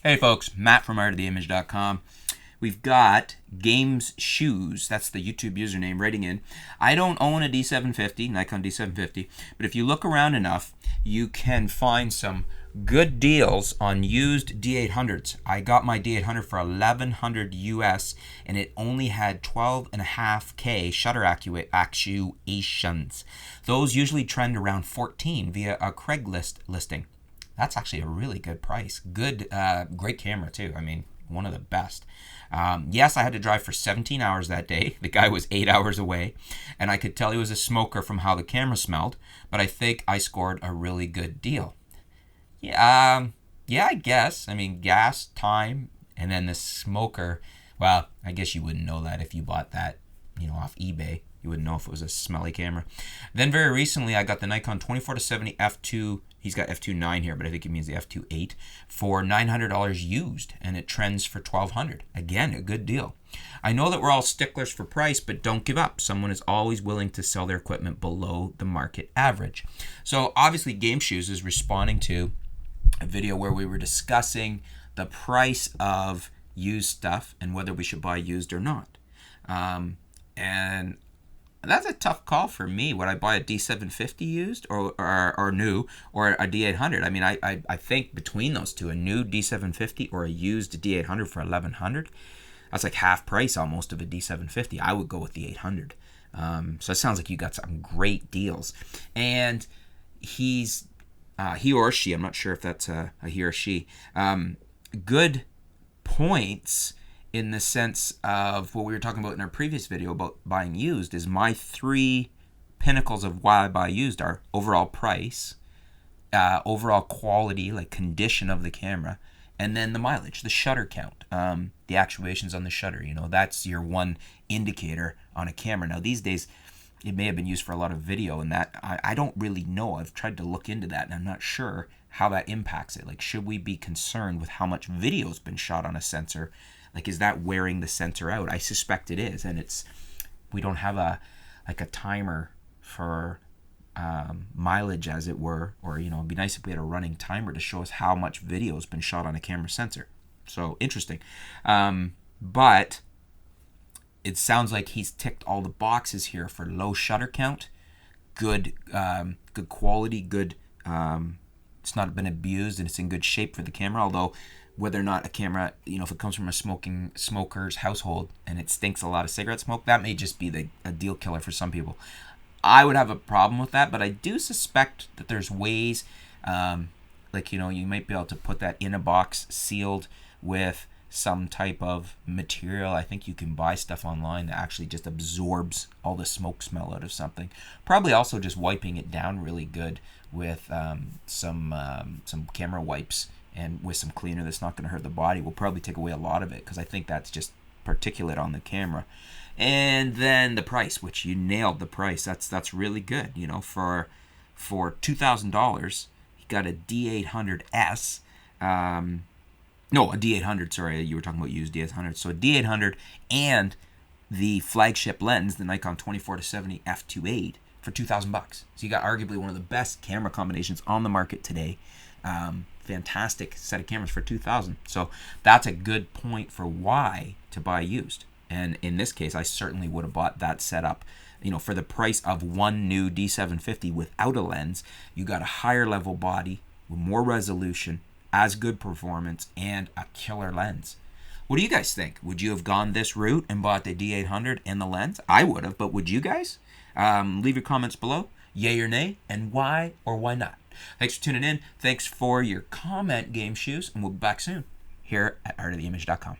Hey folks, Matt from artoftheimage.com. We've got Games Shoes, that's the YouTube username, writing in. I don't own a D750, Nikon D750, but if you look around enough, you can find some good deals on used D800s. I got my D800 for $1,100 US, and it only had 12.5K shutter actuations. Those usually trend around 14 via a Craigslist listing. That's actually a really good price. Good, great camera too. I mean, one of the best. Yes, I had to drive for 17 hours that day. The guy was 8 hours away, and I could tell he was a smoker from how the camera smelled, but I think I scored a really good deal. Yeah, I guess. I mean, gas, time, and then the smoker. Well, I guess you wouldn't know that if you bought that, off eBay. You wouldn't know if it was a smelly camera. Then very recently, I got the Nikon 24-70 f2. He's got f2.9 here, but I think it means the f2.8 for $900 used, and it trends for $1,200. Again, a good deal. I know that we're all sticklers for price, but don't give up. Someone is always willing to sell their equipment below the market average. So obviously, Game Shoes is responding to a video where we were discussing the price of used stuff and whether we should buy used or not. And that's a tough call for me. Would I buy a D750 used or new, or a D800? I mean, I think between those two, a new D750 or a used D800 for $1,100, that's like half price almost of a D750. I would go with the 800. So it sounds like you got some great deals. And he or she, I'm not sure if that's a he or she, good points in the sense of what we were talking about in our previous video about buying used. Is my three pinnacles of why I buy used are overall price, overall quality, like condition of the camera, and then the mileage, the shutter count, the actuations on the shutter. That's your one indicator on a camera. Now these days, it may have been used for a lot of video, and that I don't really know. I've tried to look into that, and I'm not sure how that impacts it. Like, should we be concerned with how much video's been shot on a sensor? Like, is that wearing the sensor out? I suspect it is, and we don't have a timer for mileage, as it were, or it'd be nice if we had a running timer to show us how much video has been shot on a camera sensor. So interesting, but it sounds like he's ticked all the boxes here for low shutter count, good quality, good. It's not been abused, and it's in good shape for the camera. Although, whether or not a camera, if it comes from a smoker's household and it stinks a lot of cigarette smoke, that may just be a deal killer for some people. I would have a problem with that, but I do suspect that there's ways, you might be able to put that in a box sealed with some type of material. I think you can buy stuff online that actually just absorbs all the smoke smell out of something. Probably also just wiping it down really good with some camera wipes and with some cleaner that's not going to hurt the body will probably take away a lot of it, because I think that's just particulate on the camera. And then the price, which you nailed the price. That's really good. For $2,000, you got a D800S. No, a D800, sorry, you were talking about used D800. So a D800 and the flagship lens, the Nikon 24-70 f2.8 for $2,000. So you got arguably one of the best camera combinations on the market today. Fantastic set of cameras for $2,000. So that's a good point for why to buy used. And in this case, I certainly would have bought that setup. For the price of one new D750 without a lens, you got a higher level body with more resolution, as good performance, and a killer lens. What do you guys think? Would you have gone this route and bought the D800 and the lens? I would have, but would you guys? Leave your comments below, yay or nay, and why or why not. Thanks for tuning in. Thanks for your comment, Game Shoes, and we'll be back soon here at artoftheimage.com.